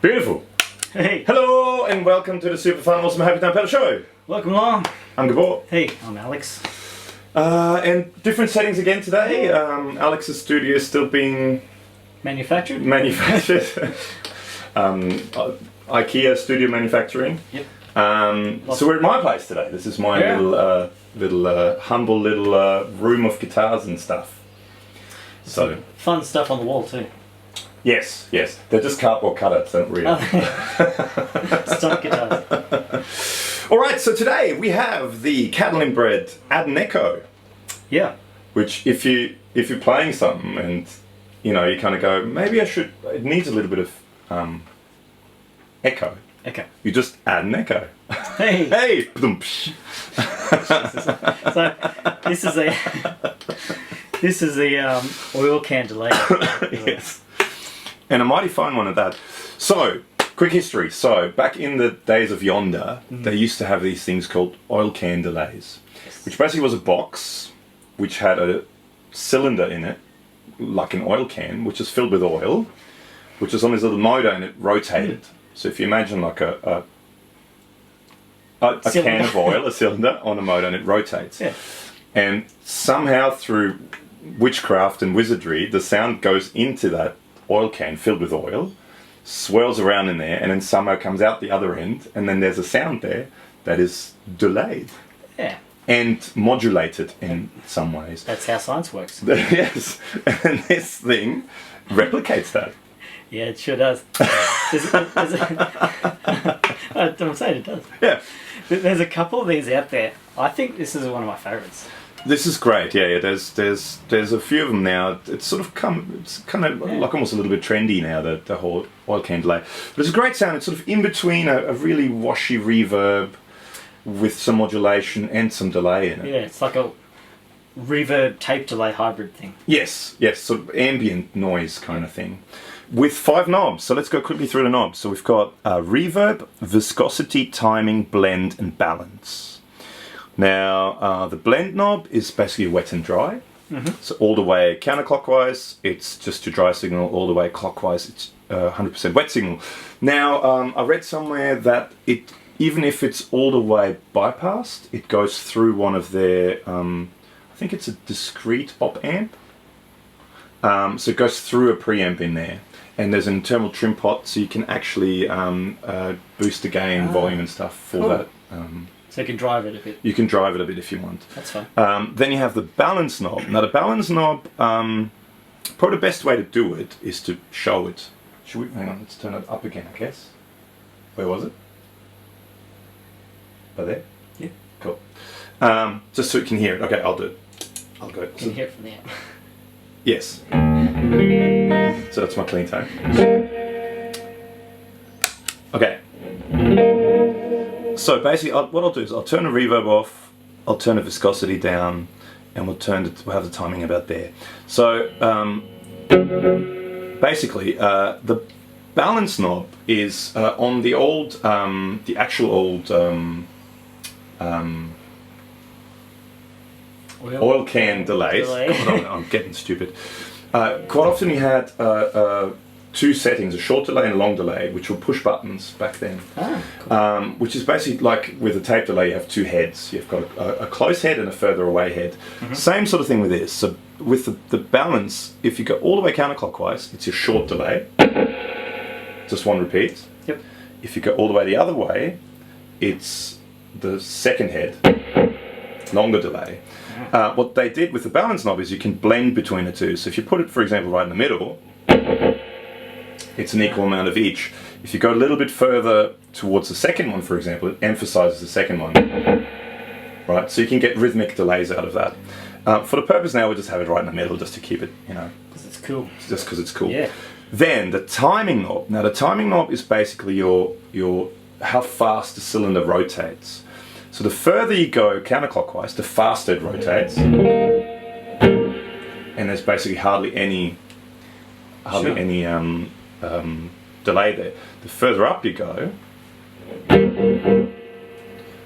Beautiful. Hey. Hello and welcome to the super fun, awesome, happy time pedal show. Welcome along. I'm Gabor. Hey, I'm Alex. And different settings again today. Alex's studio is still being Manufactured. IKEA studio manufacturing. Yep. So we're at my place today. This is my humble little room of guitars and stuff. So fun stuff on the wall too. yes, they're just cardboard cutouts, don't really. Stock guitars. All right, so today we have the Catalinbread Adineko. Yeah. Which, if you're playing something and you kind of go, maybe I should. It needs a little bit of echo. Echo. You just add an echo. Hey. Hey. So this is a oil can delay. Yes. And a mighty fine one at that. So, quick history. So, back in the days of Yonder, they used to have these things called oil can delays, which basically was a box which had a cylinder in it, like an oil can, which is filled with oil, which is on this little motor and it rotated. So if you imagine like a can of oil, a cylinder on a motor, and it rotates. Yeah. And somehow through witchcraft and wizardry, the sound goes into that oil can filled with oil, swirls around in there, and then somehow comes out the other end, and then there's a sound there that is delayed. Yeah. And modulated in some ways. That's how science works. Yes. And this thing replicates that. Yeah, it sure does. I'm saying it does. Yeah. There's a couple of these out there. I think this is one of my favourites. This is great. Yeah. There's a few of them now. It's sort of like almost a little bit trendy now, the whole oil can delay. But it's a great sound. It's sort of in between a really washy reverb with some modulation and some delay in it. Yeah, it's like a reverb tape delay hybrid thing. Yes, sort of ambient noise kind of thing. With 5 knobs, so let's go quickly through the knobs. So we've got reverb, viscosity, timing, blend, and balance. Now, the blend knob is basically wet and dry. So all the way counterclockwise, it's just your dry signal. All the way clockwise, it's 100% wet signal. Now, I read somewhere that even if it's all the way bypassed, it goes through one of their, I think it's a discrete op amp. So it goes through a preamp in there. And there's an internal trim pot, so you can actually boost the gain, volume and stuff for that. So you can drive it a bit. You can drive it a bit if you want. That's fine. Then you have the balance knob. Now the balance knob, probably the best way to do it is to show it. Should we? Hang on, let's turn it up again, I guess. Where was it? By there? Yeah. Cool. Just so you can hear it. Okay, I'll do it. I'll go. You can hear it from there. Yes. So that's my clean tone. Okay. So basically, what I'll do is I'll turn the reverb off, I'll turn the viscosity down, and we'll have the timing about there. So basically, the balance knob is on the old, the actual old oil can delays. God, I'm getting stupid. Quite often you had 2 settings, a short delay and a long delay, which were push buttons back then. Cool. Which is basically like with a tape delay, you have 2 heads. You've got a close head and a further away head. Same sort of thing with this. So with the balance, if you go all the way counterclockwise, it's your short delay. Just 1 repeat. Yep. If you go all the way the other way, it's the second head, longer delay. What they did with the balance knob is you can blend between the two. So if you put it, for example, right in the middle, it's an equal amount of each. If you go a little bit further towards the second one, for example, it emphasizes the second one. Right, so you can get rhythmic delays out of that. For the purpose now, we'll just have it right in the middle just to keep it, Because it's cool. Just because it's cool. Yeah. Then the timing knob. Now the timing knob is basically your how fast the cylinder rotates. So the further you go counterclockwise, the faster it rotates. And there's basically hardly any delay there. The further up you go,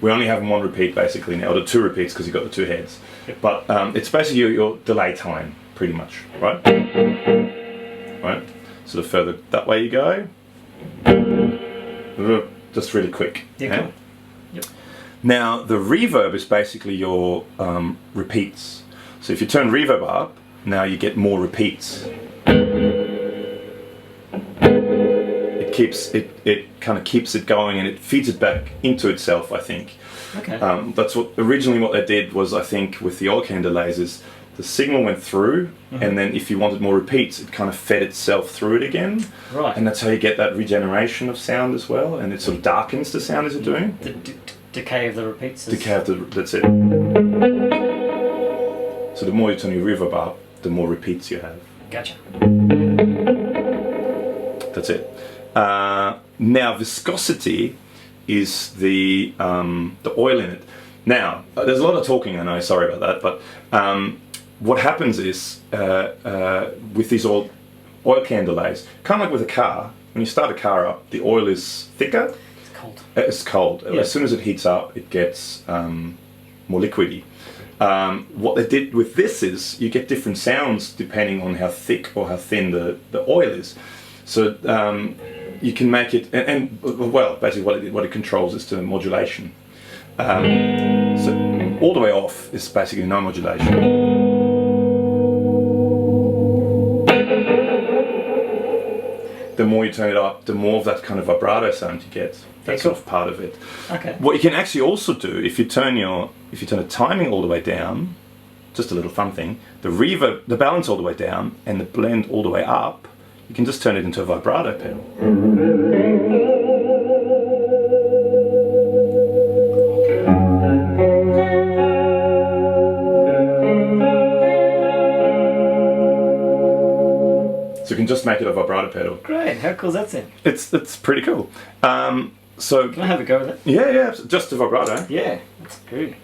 we only have 1 repeat basically now, or 2 repeats because you've got the 2 heads. But it's basically your delay time, pretty much, right? Right? So the further that way you go, just really quick. Yeah, cool. Yep. Now the reverb is basically your repeats. So if you turn reverb up, now you get more repeats. It kind of keeps it going, and it feeds it back into itself, I think. Okay. That's what originally what they did was, I think, with the oil can delays is the signal went through, and then if you wanted more repeats, it kind of fed itself through it again. Right. And that's how you get that regeneration of sound as well, and it sort of darkens the sound as you're doing. The decay of the repeats. Decay of the, that's it. So the more you turn your reverb up, the more repeats you have. Gotcha. That's it. Now viscosity is the oil in it. Now there's a lot of talking, I know, sorry about that, but what happens is with these oil can delays, kind of like with a car, when you start a car up, the oil is thicker. It's cold. It's cold. Yeah. As soon as it heats up, it gets more liquidy. What they did with this is you get different sounds depending on how thick or how thin the oil is. So you can make it, and well, basically what it controls is the modulation. So all the way off is basically no modulation. The more you turn it up, the more of that kind of vibrato sound you get. That's sort of part of it. Okay. What you can actually also do, if you turn the timing all the way down, just a little fun thing, the reverb, the balance all the way down, and the blend all the way up, you can just turn it into a vibrato pedal. So you can just make it a vibrato pedal. Great. How cool is that sound? It's pretty cool. So Can I have a go with it? yeah, just a vibrato. Yeah, that's good.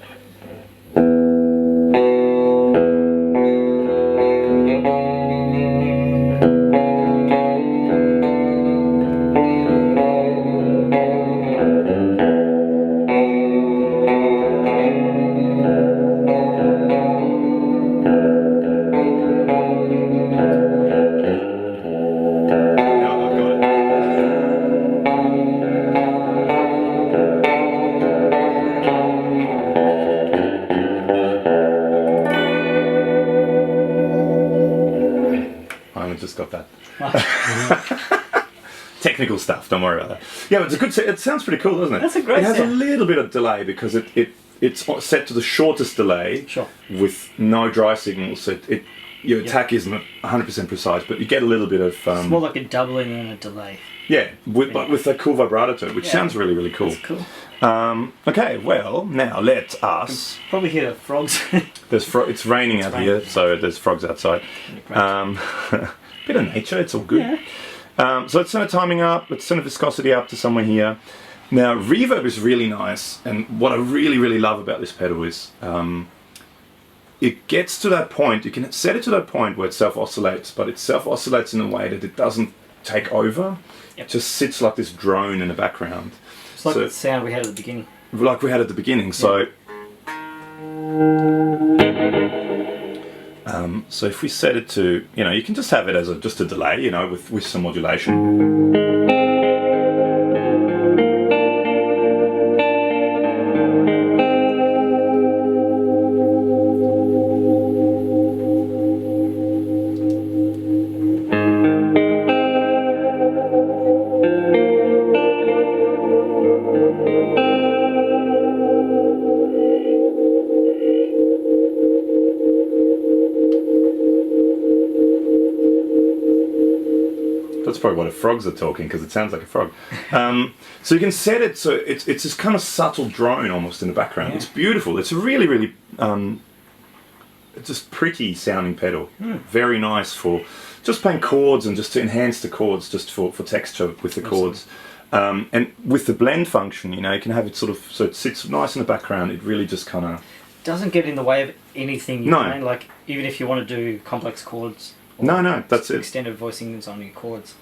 Now I've got it. I only just got that. Technical stuff, don't worry about that. Yeah, but it's a good. It sounds pretty cool, doesn't it? That's a great It has sound. a little bit of delay because it's set to the shortest delay Sure. with no dry signals. So your attack isn't 100% precise, but you get a little bit of It's more like a doubling and a delay. yeah, but with that cool vibrato to it, which Yeah. sounds really, really cool. That's cool. Okay, well now let us. Probably hear the frogs. It's raining out here, so there's frogs outside. Great. Bit of nature, it's all good. Yeah. So let's turn the timing up, let's turn the viscosity up to somewhere here. Now reverb is really nice, and what I really, really love about this pedal is it gets to that point, you can set it to that point where it self-oscillates, but it self-oscillates in a way that it doesn't take over. Yep. It just sits like this drone in the background. It's like So- the sound we had at the beginning. Like we had at the beginning, so so if we set it to, you can just have it as just a delay, with some modulation. That's probably why the frogs are talking, because it sounds like a frog. So you can set it so it's this kind of subtle drone almost in the background. Yeah. It's beautiful. It's a really, really it's just pretty sounding pedal. Very nice for just playing chords and just to enhance the chords, just for texture with the chords. And with the blend function, you can have it sort of so it sits nice in the background. It really just kind of Doesn't get in the way of anything you're No. playing. Like, even if you want to do complex chords. or no, that's it. Extended voicings on your chords.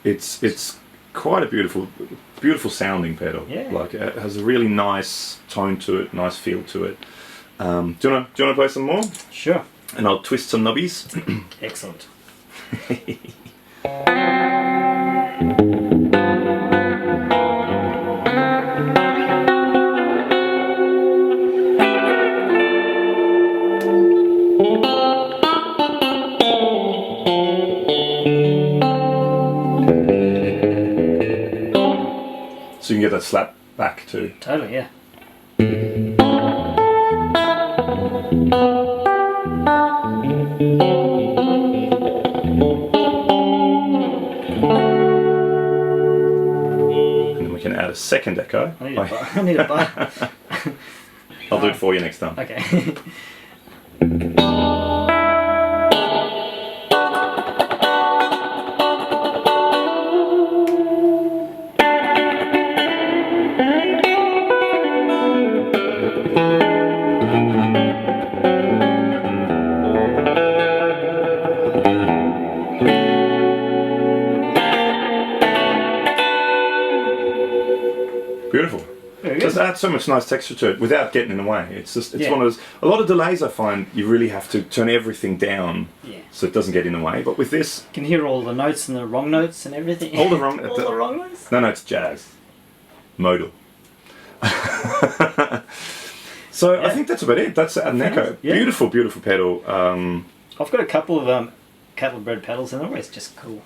It's quite a beautiful sounding pedal. Yeah. Like it has a really nice tone to it, nice feel to it. Do you want to play some more? Sure. And I'll twist some knobbies. Excellent. can get that slap back too. Totally, yeah. And then we can add a second echo. I need a bar. I'll do it for you next time. Okay. Beautiful. Very good. Just adds so much nice texture to it without getting in the way. It's just, it's Yeah. one of those, a lot of delays I find you really have to turn everything down Yeah. so it doesn't get in the way. But with this, You can hear all the notes and the wrong notes and everything. all the wrong, all the wrong notes. no, it's jazz. Modal. So I Yeah. think that's about it. That's Adineko. Yeah. Beautiful, beautiful pedal. I've got a couple of Catalinbread pedals and they're always just cool.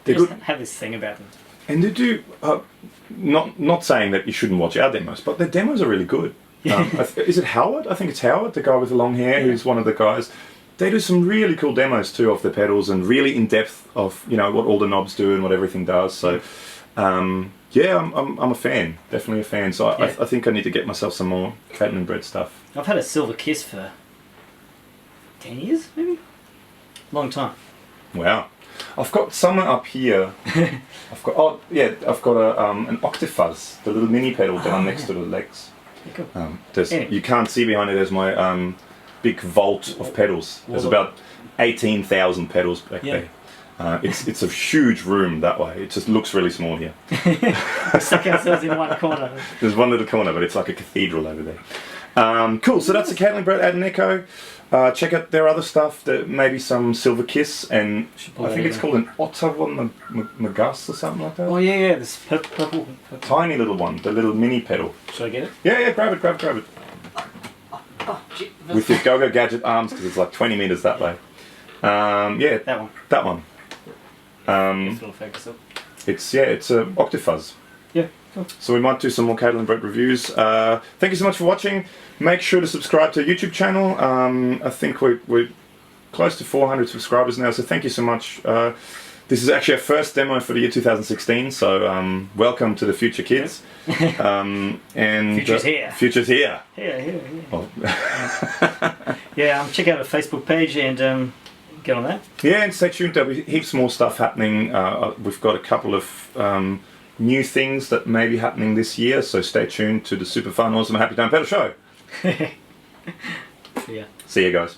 They They're just good. have this thing about them. And they do, not saying that you shouldn't watch our demos, but their demos are really good. Is it Howard? I think it's Howard, the guy with the long hair, who's one of the guys. They do some really cool demos too of the pedals and really in depth of what all the knobs do and what everything does. So yeah, I'm a fan, definitely a fan. So Yeah. I think I need to get myself some more Catalinbread stuff. I've had a Silver Kiss for 10 years, maybe? Long time. Wow. I've got someone up here. I've got an Octafuzz, the little mini pedal down next to the legs. Yeah, cool. Anyway. You can't see behind it. There's my big vault of pedals. There's about 18,000 pedals back there. It's a huge room that way. It just looks really small here. We stuck ourselves in one corner. There's one little corner, but it's like a cathedral over there. Cool. So that's the Catalinbread Adineko. Check out their other stuff. Maybe some Silver Kiss, and I think it's called an Ottawa Magus or something like that. Oh yeah, this purple. Tiny little one, the little mini pedal. Should I get it? Yeah, grab it. Oh, gee. With your Go-Go Gadget arms, because it's like 20 meters that way. Yeah, That one. That one. Focus up. It's a Octafuzz. Yeah, cool. So we might do some more Catalinbread reviews. Thank you so much for watching. Make sure to subscribe to our YouTube channel. I think we're close to 400 subscribers now, so thank you so much. This is actually our first demo for the year 2016, so welcome to the future kids. And Future's here. Future's here. Yeah. Oh. Yeah, check out our Facebook page and get on that. Yeah, and stay tuned. There'll be heaps more stuff happening. We've got a couple of new things that may be happening this year, so stay tuned to the super fun, awesome, happy time pedal show. Yeah. See you guys.